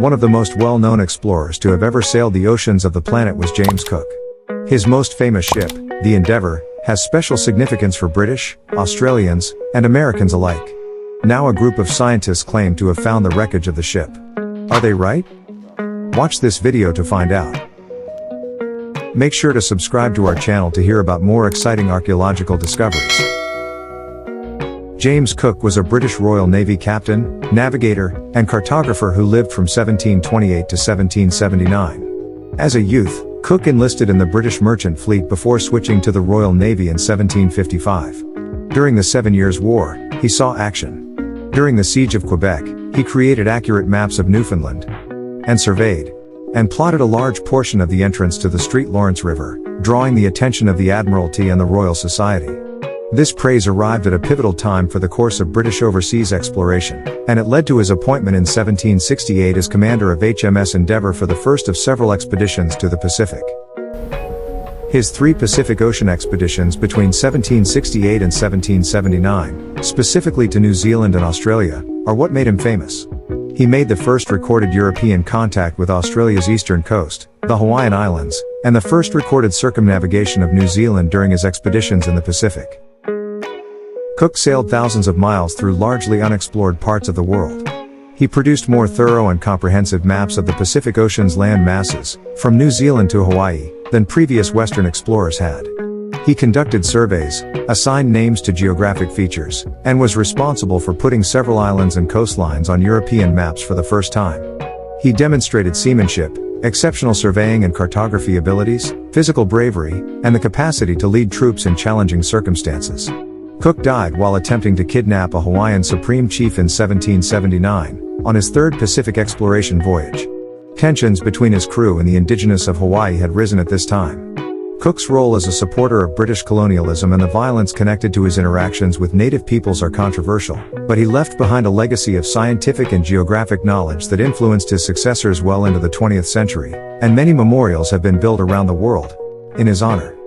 One of the most well-known explorers to have ever sailed the oceans of the planet was James Cook. His most famous ship, the Endeavour, has special significance for British, Australians, and Americans alike. Now a group of scientists claim to have found the wreckage of the ship. Are they right? Watch this video to find out. Make sure to subscribe to our channel to hear about more exciting archaeological discoveries. James Cook was a British Royal Navy captain, navigator, and cartographer who lived from 1728 to 1779. As a youth, Cook enlisted in the British merchant fleet before switching to the Royal Navy in 1755. During the 7 Years' War, he saw action. During the Siege of Quebec, he created accurate maps of Newfoundland, and surveyed and plotted a large portion of the entrance to the St. Lawrence River, drawing the attention of the Admiralty and the Royal Society. This praise arrived at a pivotal time for the course of British overseas exploration, and it led to his appointment in 1768 as commander of HMS Endeavour for the first of several expeditions to the Pacific. His 3 Pacific Ocean expeditions between 1768 and 1779, specifically to New Zealand and Australia, are what made him famous. He made the first recorded European contact with Australia's eastern coast, the Hawaiian Islands, and the first recorded circumnavigation of New Zealand during his expeditions in the Pacific. Cook sailed thousands of miles through largely unexplored parts of the world. He produced more thorough and comprehensive maps of the Pacific Ocean's land masses, from New Zealand to Hawaii, than previous Western explorers had. He conducted surveys, assigned names to geographic features, and was responsible for putting several islands and coastlines on European maps for the first time. He demonstrated seamanship, exceptional surveying and cartography abilities, physical bravery, and the capacity to lead troops in challenging circumstances. Cook died while attempting to kidnap a Hawaiian supreme chief in 1779, on his 3rd Pacific exploration voyage. Tensions between his crew and the indigenous of Hawaii had risen at this time. Cook's role as a supporter of British colonialism and the violence connected to his interactions with native peoples are controversial, but he left behind a legacy of scientific and geographic knowledge that influenced his successors well into the 20th century, and many memorials have been built around the world in his honor.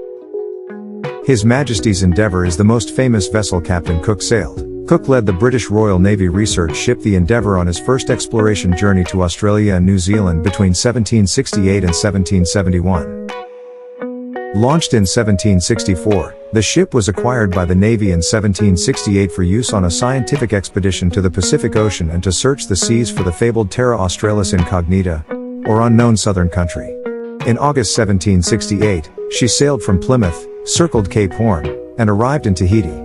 His Majesty's Endeavour is the most famous vessel Captain Cook sailed. Cook led the British Royal Navy research ship the Endeavour on his first exploration journey to Australia and New Zealand between 1768 and 1771. Launched in 1764, the ship was acquired by the Navy in 1768 for use on a scientific expedition to the Pacific Ocean and to search the seas for the fabled Terra Australis Incognita, or unknown southern country. In August 1768, she sailed from Plymouth, circled Cape Horn, and arrived in Tahiti.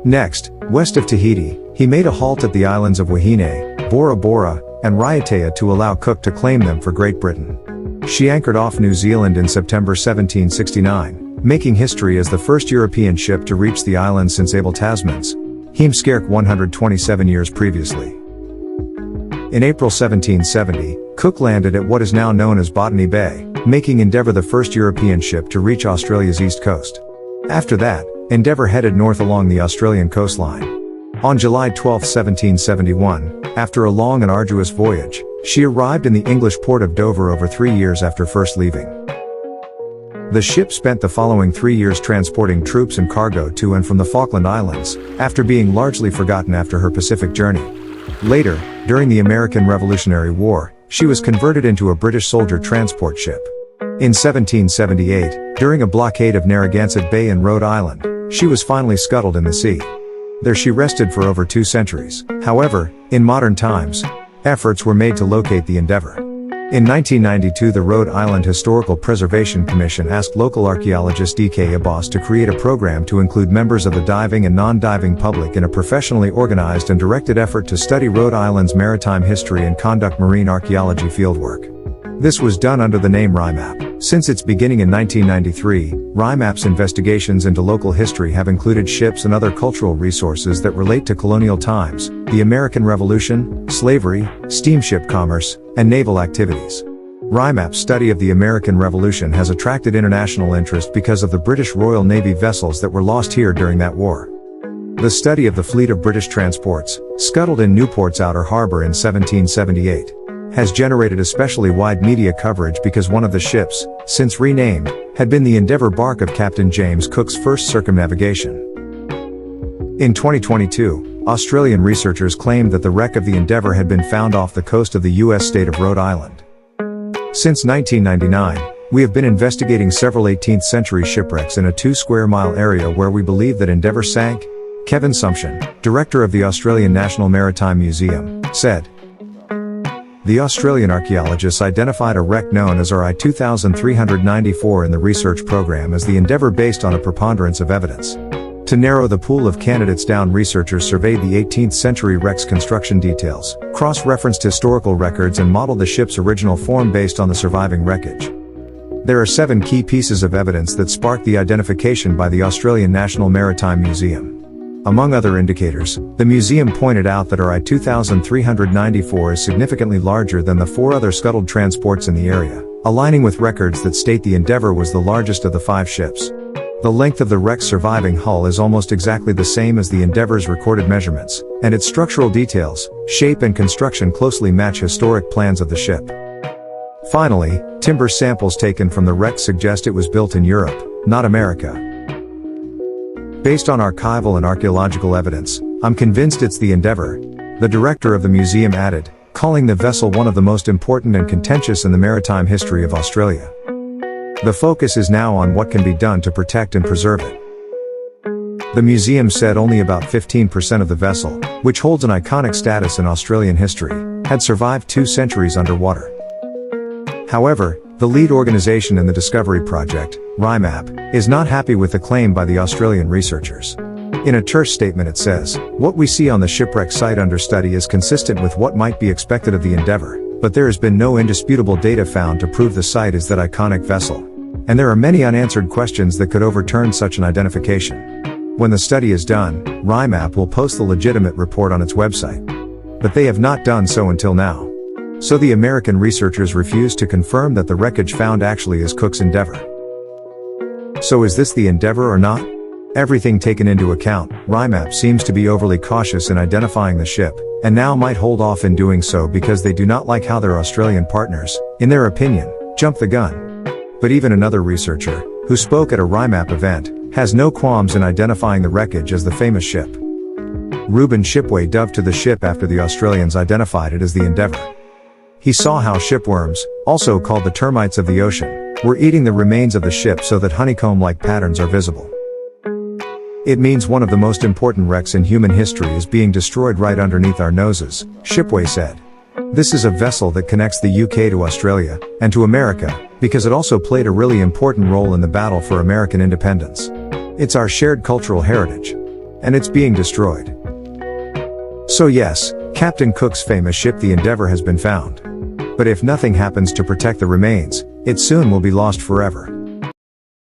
Next, west of Tahiti, he made a halt at the islands of Wahine, Bora Bora, and Raiatea to allow Cook to claim them for Great Britain. She anchored off New Zealand in September 1769, making history as the first European ship to reach the island since Abel Tasman's Heemskerk 127 years previously. In April 1770, Cook landed at what is now known as Botany Bay, making Endeavour the first European ship to reach Australia's east coast. After that, Endeavour headed north along the Australian coastline. On July 12, 1771, after a long and arduous voyage, she arrived in the English port of Dover over 3 years after first leaving. The ship spent the following 3 years transporting troops and cargo to and from the Falkland Islands, after being largely forgotten after her Pacific journey. Later, during the American Revolutionary War, she was converted into a British soldier transport ship. In 1778, during a blockade of Narragansett Bay in Rhode Island, she was finally scuttled in the sea. There she rested for over 2 centuries. However, in modern times, efforts were made to locate the Endeavour. In 1992, the Rhode Island Historical Preservation Commission asked local archaeologist D.K. Abbas to create a program to include members of the diving and non-diving public in a professionally organized and directed effort to study Rhode Island's maritime history and conduct marine archaeology fieldwork. This was done under the name RIMAP. Since its beginning in 1993, RIMAP's investigations into local history have included ships and other cultural resources that relate to colonial times, the American Revolution, slavery, steamship commerce, and naval activities. RIMAP's study of the American Revolution has attracted international interest because of the British Royal Navy vessels that were lost here during that war. The study of the fleet of British transports, scuttled in Newport's outer harbor in 1778, has generated especially wide media coverage because one of the ships, since renamed, had been the Endeavour bark of Captain James Cook's first circumnavigation. In 2022, Australian researchers claimed that the wreck of the Endeavour had been found off the coast of the US state of Rhode Island. Since 1999, we have been investigating several 18th century shipwrecks in a 2-square-mile area where we believe that Endeavour sank, Kevin Sumption, director of the Australian National Maritime Museum, said. The Australian archaeologists identified a wreck known as RI 2394 in the research program as the Endeavour based on a preponderance of evidence. To narrow the pool of candidates down, researchers surveyed the 18th century wreck's construction details, cross-referenced historical records and modeled the ship's original form based on the surviving wreckage. There are 7 key pieces of evidence that sparked the identification by the Australian National Maritime Museum. Among other indicators, the museum pointed out that RI 2394 is significantly larger than the 4 other scuttled transports in the area, aligning with records that state the Endeavour was the largest of the 5 ships. The length of the wreck's surviving hull is almost exactly the same as the Endeavour's recorded measurements, and its structural details, shape and construction closely match historic plans of the ship. Finally, timber samples taken from the wreck suggest it was built in Europe, not America. Based on archival and archaeological evidence, I'm convinced it's the Endeavour, the director of the museum added, calling the vessel one of the most important and contentious in the maritime history of Australia. The focus is now on what can be done to protect and preserve it. The museum said only about 15% of the vessel, which holds an iconic status in Australian history, had survived 2 centuries underwater. However, the lead organization in the Discovery Project, RIMAP, is not happy with the claim by the Australian researchers. In a terse statement it says, "What we see on the shipwreck site under study is consistent with what might be expected of the Endeavour, but there has been no indisputable data found to prove the site is that iconic vessel. And there are many unanswered questions that could overturn such an identification. When the study is done, RIMAP will post the legitimate report on its website. But they have not done so until now. So the American researchers refuse to confirm that the wreckage found actually is Cook's Endeavour. So is this the Endeavour or not? Everything taken into account, RIMAP seems to be overly cautious in identifying the ship, and now might hold off in doing so because they do not like how their Australian partners, in their opinion, jumped the gun. But even another researcher, who spoke at a RIMAP event, has no qualms in identifying the wreckage as the famous ship. Reuben Shipway dove to the ship after the Australians identified it as the Endeavour. He saw how shipworms, also called the termites of the ocean, were eating the remains of the ship so that honeycomb-like patterns are visible. It means one of the most important wrecks in human history is being destroyed right underneath our noses, Shipway said. This is a vessel that connects the UK to Australia, and to America, because it also played a really important role in the battle for American independence. It's our shared cultural heritage. And it's being destroyed. So yes, Captain Cook's famous ship the Endeavour has been found. But if nothing happens to protect the remains, it soon will be lost forever.